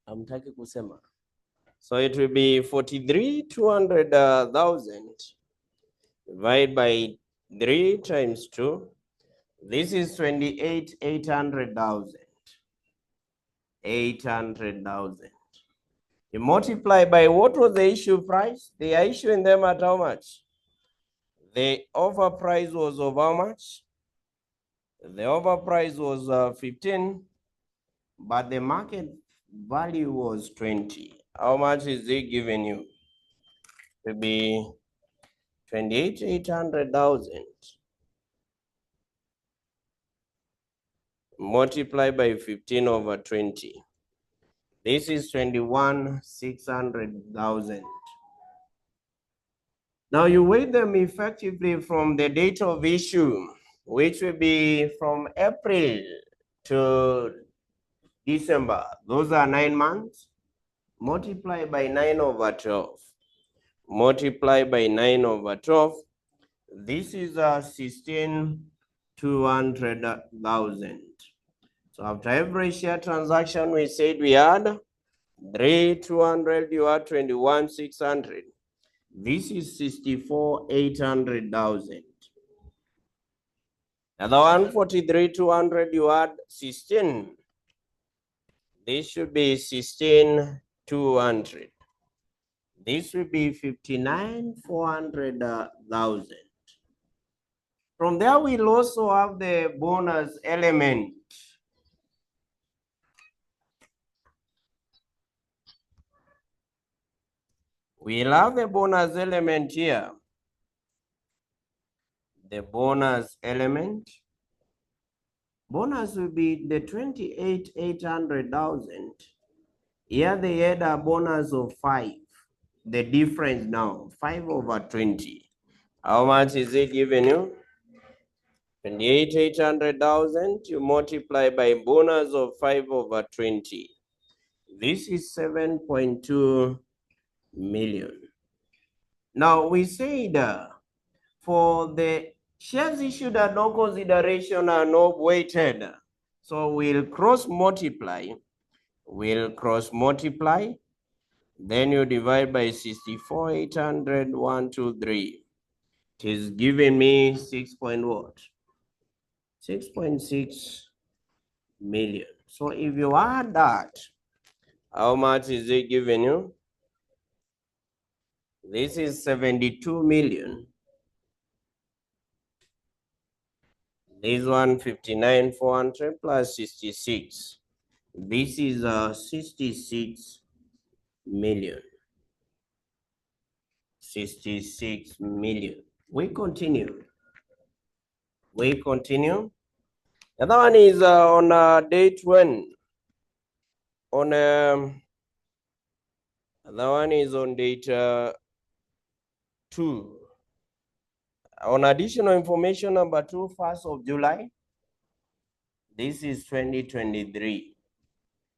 Hamtaki kusema. So it will be 43, 200,000 divided by 3 times 2. This is 28, 800,000. 800,000. You multiply by what was the issue price? They are issuing them at how much? The offer price was of how much? The offer price was 15, but the market value was 20. How much is it giving you? To be 28, 800,000 multiply by 15 over 20. This is 21,600,000. Now you weigh them effectively from the date of issue, which will be from April to December. Those are 9 months. Multiply by 9 over 12. Multiply by 9 over 12. This is 16,200,000. So after every share transaction, we said we had 3,200, you had 21,600. This is 64,800,000. Another one, 43,200, you had 16. This should be 16,200. This will be 59,400,000. From there, we'll also have the bonus element. We'll have the bonus element here. The bonus element. Bonus will be the 28,800,000. Here they had a bonus of 5. The difference now, 5 over 20. How much is it giving you? 28,800,000. You multiply by bonus of 5 over 20. This is 7.2 million. Now we said for the shares issued at no consideration are not weighted. So we'll cross multiply. Then you divide by 64,800, 1, 2, 3. It is giving me 6.6 million. So if you add that, how much is it giving you? This is 72 million. This one 59,400 plus 66. This is 66 million. 66 million. We continue. The other one is on date when? The one is on date 2. On additional information number 2, 1st of July. This is 2023.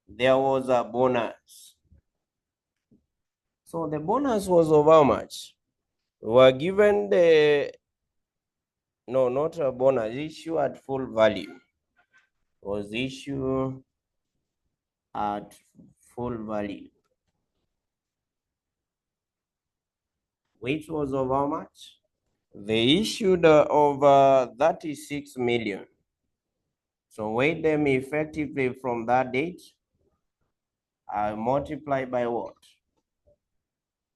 There was a bonus. So the bonus was of how much? We were given not a bonus, issue at full value. Was issue at full value. Which was of how much? They issued over 36 million. So weigh them effectively from that date. I multiply by what?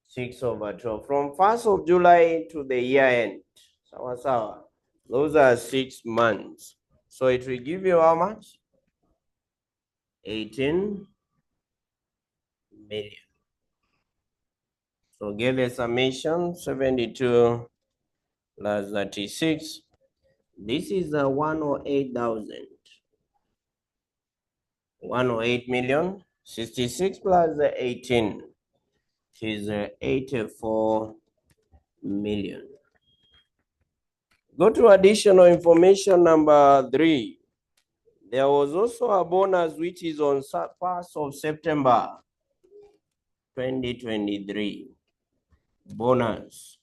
6 over 12. From 1st of July to the year end. Sawa. Those are 6 months. So it will give you how much? 18 million. So give a summation, 72 plus 36. This is 108,000. 108 million. 66 plus 18 is 84 million. Go to additional information number 3. There was also a bonus which is on 1st of September 2023. Bonus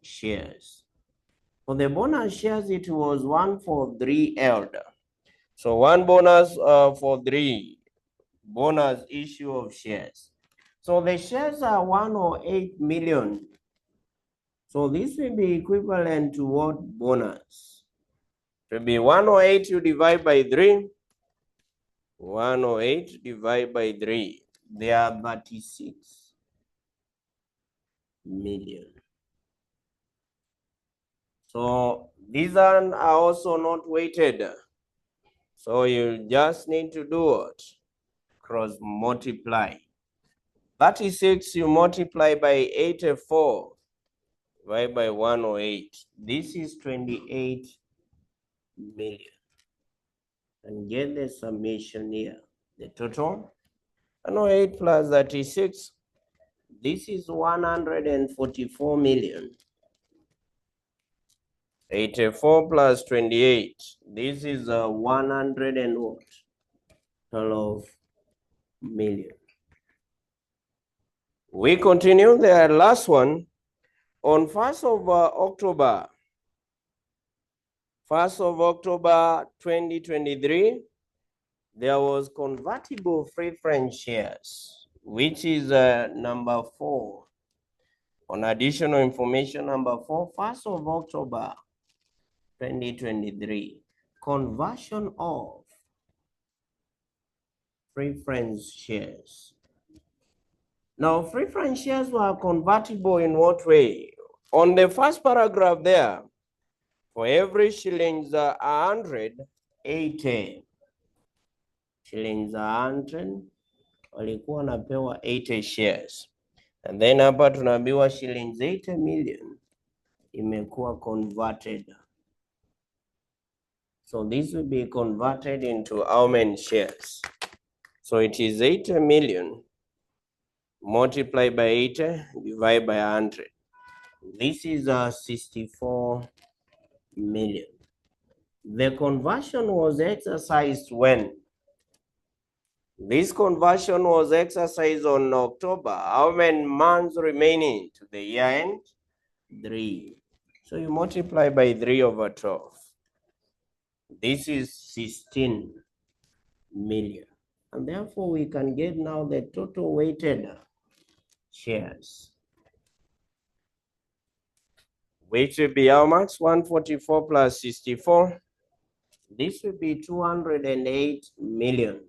shares. For the bonus shares, it was 1 for 3 held. So 1 bonus for 3 bonus issue of shares. So the shares are 108 million. So this will be equivalent to what bonus? It will be 108 you divide by 3. 108 divided by 3. They are 36 million. So these are also not weighted. So you just need to do what? Cross multiply. 36 you multiply by 84 divided by 108. This is 28 million. and get the summation here. The total, 108 plus 36, this is 144 million. 84 plus 28, this is 112 million. We continue the last one. On 1st of October, 2023, there was convertible preference shares, which is number 4. On additional information, number 4, 1st of October 2023, conversion of preference shares. Now, preference shares were convertible in what way? On the first paragraph there, for every shillings 180, shillings 100, walikuwa wanapewa 80 shares. And then hapa tunaambiwa shillings 80 million imekuwa converted. So this will be converted into how many shares? So it is 80 million multiplied by 80 divided by 100. This is 64 million. The conversion was exercised when? This conversion was exercised on October. How many months remaining to the year end? 3. So you multiply by 3/12. This is 16 million. And therefore we can get now the total weighted shares, which will be how much? 144 plus 64. This will be 208 million.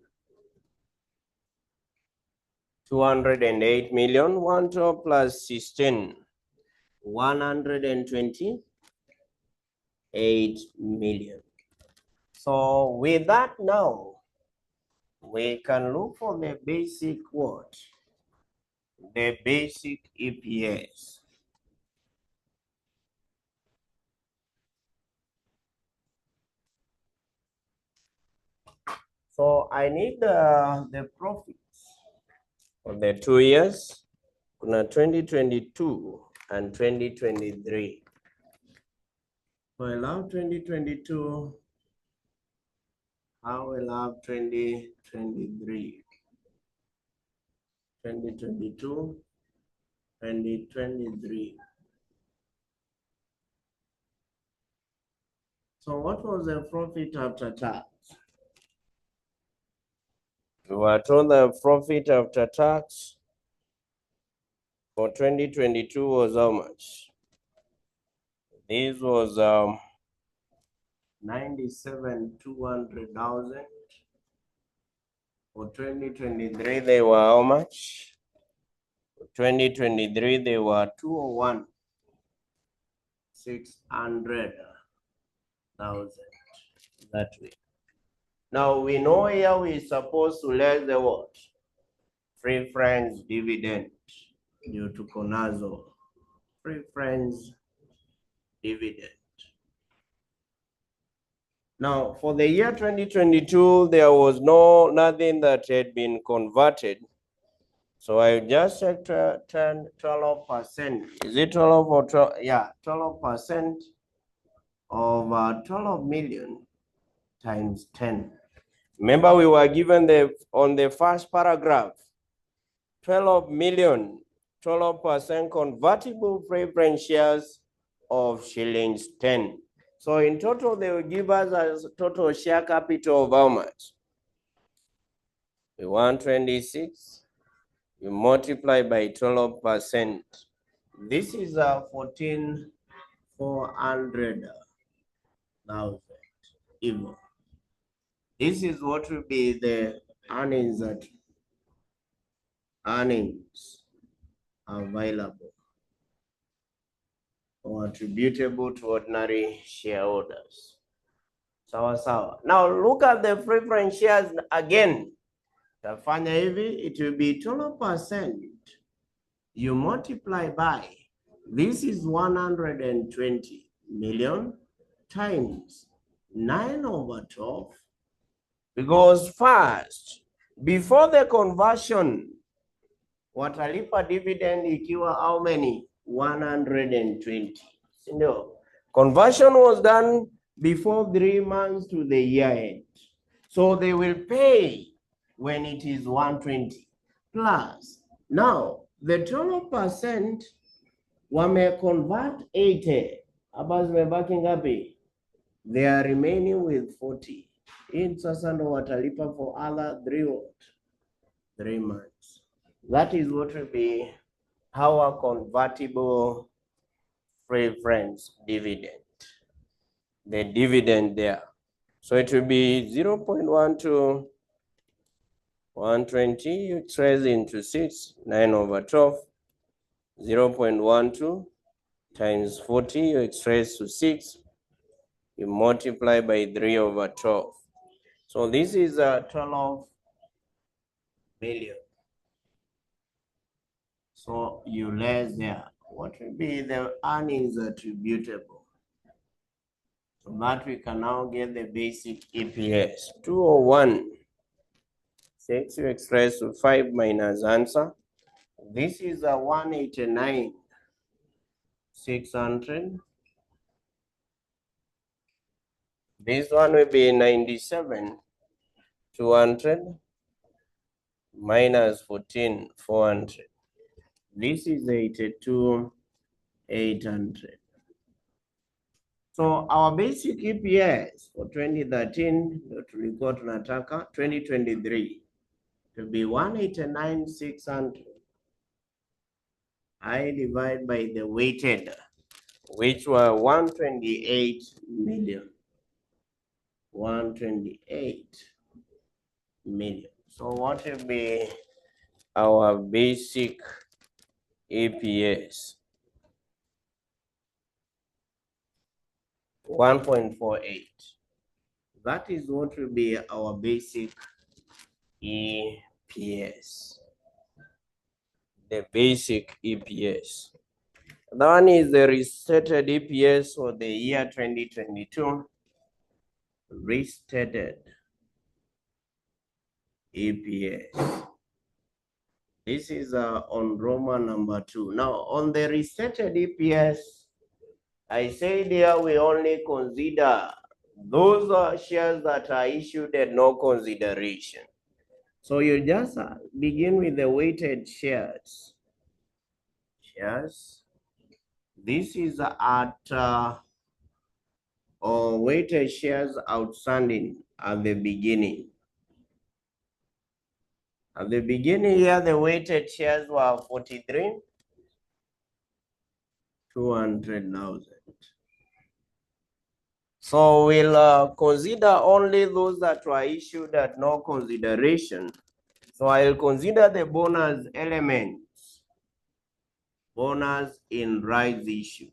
208 million, 112 plus 16, 128 million. So with that now, we can look for the basic what? The basic EPS. So I need the profits for the 2 years, 2022 and 2023. So I'll have 2022, I will have 2023. 2022, 2023. So what was the profit after tax? We were told the profit after tax for 2022 was how much? This was 97,200,000. For 2023, they were how much? For 2023, they were 201,600,000. That way. Now we know here we're supposed to less the what? Preference dividend due to CONAZO. Preference dividend. Now for the year 2022, there was nothing that had been converted. So I just check 12%. Is it 12 or 12? Yeah, 12% of 12 million times 10. Remember, we were given on the first paragraph, 12 million, 12% convertible preference shares of shillings 10. So in total, they will give us a total share capital of how much? 126. You multiply by 12%. This is 14,400,000 even. This is what will be the earnings available or attributable to ordinary shareholders. Sawa. Now look at the preference shares again. Tafanya hivi, it will be 12%. You multiply by, this is 120 million times 9/12 Because first, before the conversion, watalipa dividend ikiwa how many? 120. Sindio? Conversion was done before 3 months to the year end. So they will pay when it is 120 plus. Now, the 12% wame convert 80. Hapa zimebaki ngapi? They are remaining with 40. In sasa ndo watalipa for other 3 months. That is what will be our convertible preference dividend. The dividend there. So it will be 0.1 to 120, you trace into 6, 9/12. 0.12 times 40, you extract to 6. You multiply by 3/12. So this is 12 million. So you less there. What will be the earnings attributable? So that we can now get the basic EPS. 201. 6 you extract to 5 minus answer. This is a 189. 600. This one will be 97. 200 minus 14, 400. This is 82, 800. So our basic EPS for 2013, tulikuwa tunataka 2023 to be 189, 600. I divide by the weighted, which were 128 million. 128 million. So what will be our basic EPS? 1.48. That is what will be our basic EPS. The basic EPS. That one is the restated EPS for the year 2022. Restated EPS. This is on Roman number 2. Now, on the restated EPS, I said here we only consider those shares that are issued at no consideration. So you just begin with the weighted shares. This is at weighted shares outstanding at the beginning. At the beginning here, the weighted shares were 43, 200,000. So we'll consider only those that were issued at no consideration. So I'll consider the bonus elements. Bonus in rights issue.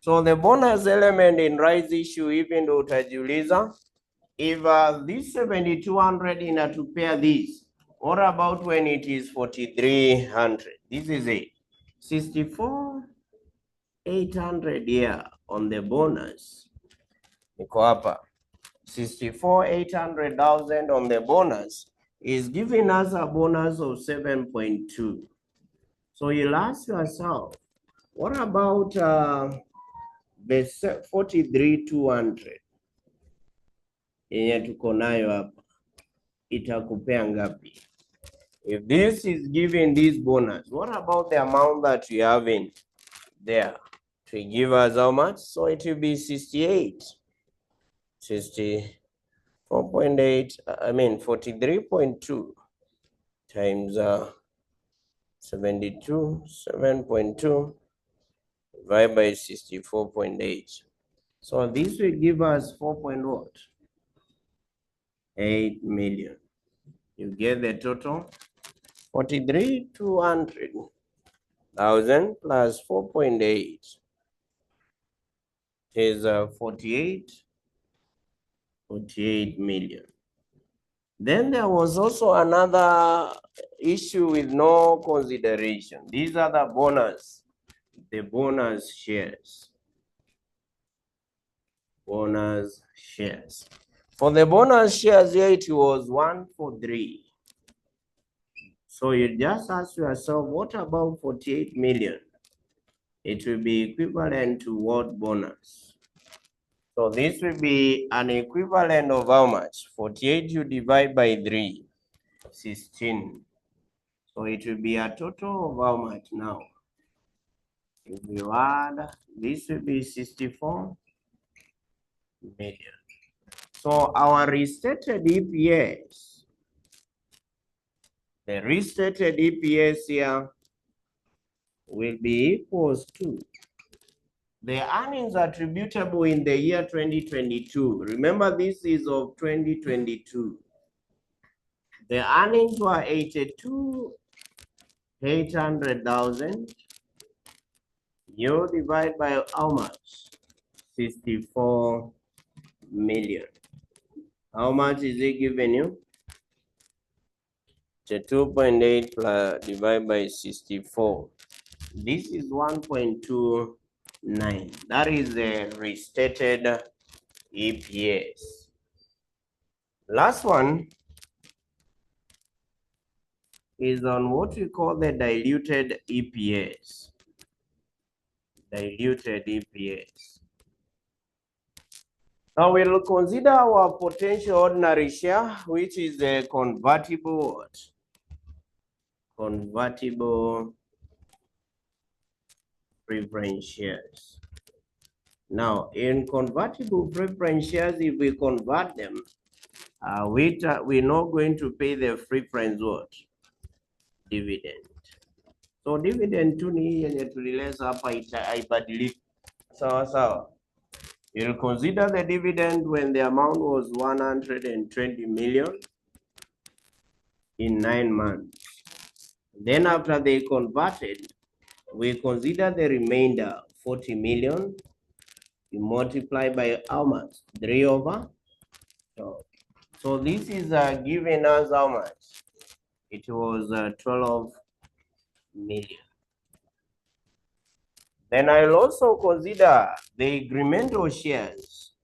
So the bonus element in rights issue, even though utajiuliza, if this 7,200 inatupea this, what about when it is 4,300? This is it. 64,800 here on the bonus. Niko hapa. 64,800,000 on the bonus is giving us a bonus of 7.2. So you'll ask yourself, what about the 43,200? Yenye tuko nayo hapa itakupea ngapi? If this is giving this bonus, what about the amount that we have in there? To give us how much? So it will be 68. 64.8, I mean 43.2 times 72, 7.2 divided by 64.8. So this will give us 4.8 million. You get the total 43,200,000 plus 4.8 is 48 million. Then there was also another issue with no consideration. These are the bonus shares. bonus shares. For the bonus shares here, it was 143. So you just ask yourself, what about 48 million? It will be equivalent to what bonus? So this will be an equivalent of how much? 48 you divide by 3, 16. So it will be a total of how much now? If you add, this will be 64 million. So our restated EPS, the restated EPS here will be equals to the earnings attributable in the year 2022. Remember, this is of 2022. The earnings were 82,800,000. You divide by how much? 64 million. How much is it given you? 2.8 plus divided by 64. This is 1.29. That is the restated EPS. Last one is on what we call the diluted EPS. Diluted EPS. Now we'll consider our potential ordinary share, which is a convertible what? Convertible preference shares. Now, in convertible preference shares, if we convert them, we're not going to pay the preference what? Dividend. So dividend tu ni yenye tulileza hapa haibadiliki. Sawa. You'll consider the dividend when the amount was 120 million in 9 months. Then after they converted, we consider the remainder 40 million. You multiply by how much? 3/12. So this is giving us how much? It was 12 million. Then I'll also consider the incremental shares.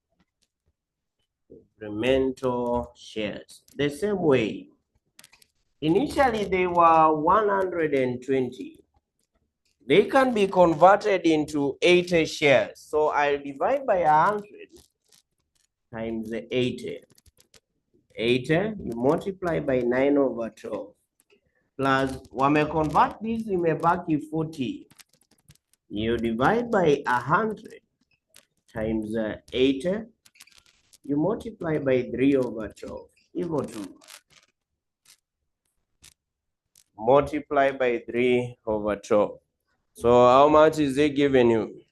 Incremental shares. The same way. Initially, they were 120. They can be converted into 80 shares. So I'll divide by 100 times 80. 80, you multiply by 9/12. Plus, wame convert this imebaki 40. You divide by 100 times 80. You multiply by 3/12. Equal to multiply by 3/12. So how much is it giving you?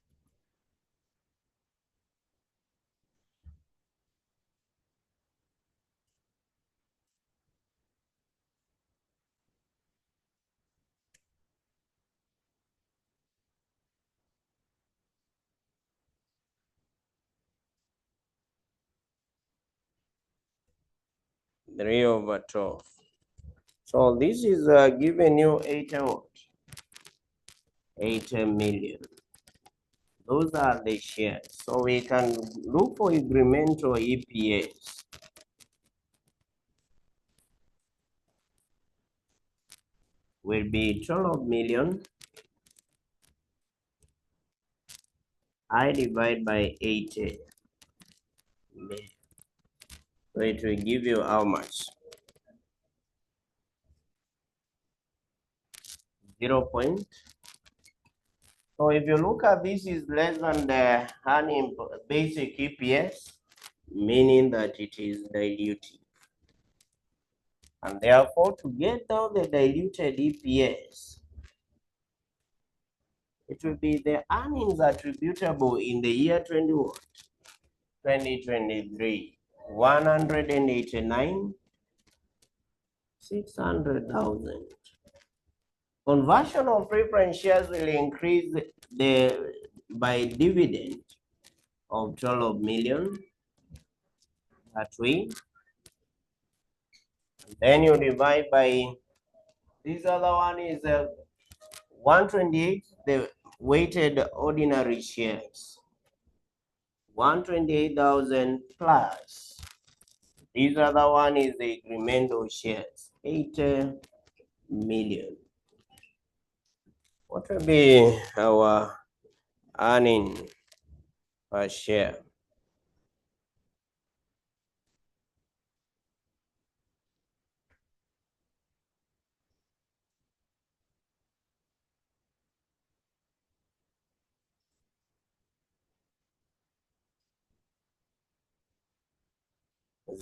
Three over 12. So this is giving you 80 million. Those are the shares. So we can look for incremental EPS. Will be 12 million. I divide by 80 million. So it will give you how much? 0. So if you look at this is less than the basic EPS, meaning that it is diluted. And therefore, to get down the diluted EPS, it will be the earnings attributable in the year 2023, 189,600,000. Conversion of preference shares will increase by dividend of 12 million that way. Then you divide by this other one is 128, the weighted ordinary shares. 128,000 plus. This other one is the incremental shares, 80 million. What will be our earning per share?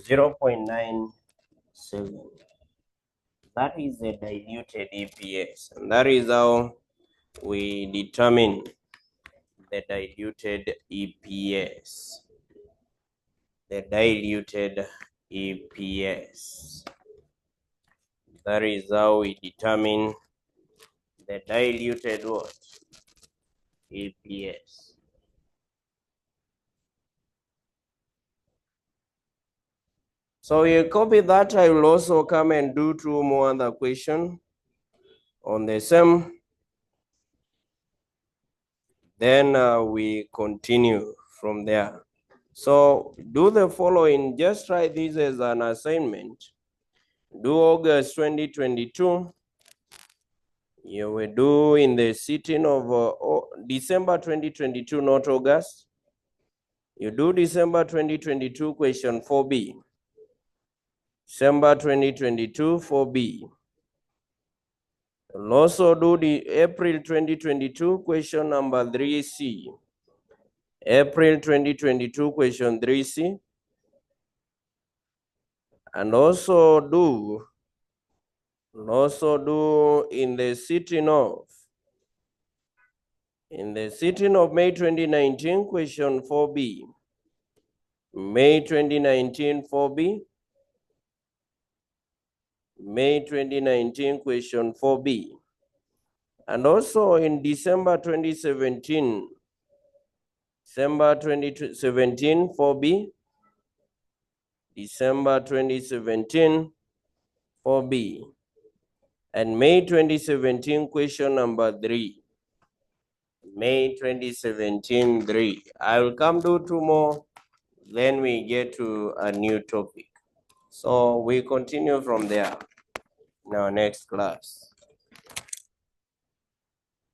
$0.97. That is the diluted EPS, and that is how we determine the diluted EPS. The diluted EPS. That is how we determine the diluted what? EPS. So you copy that. I will also come and do two more other questions on the same. Then we continue from there. So do the following. Just try this as an assignment. Do August 2022. You will do in the sitting of December 2022, not August. You do December 2022, question 4B. December 2022, 4B. You'll also do the April 2022, question number 3C. April 2022, question 3C. And also do in the sitting of May 2019, question 4B. May 2019, 4B. May 2019, question 4B. And also in December 2017, 4B. December 2017, 4B. And May 2017, question number 3. May 2017, 3. I will come do two more, then we get to a new topic. So we continue from there in our next class.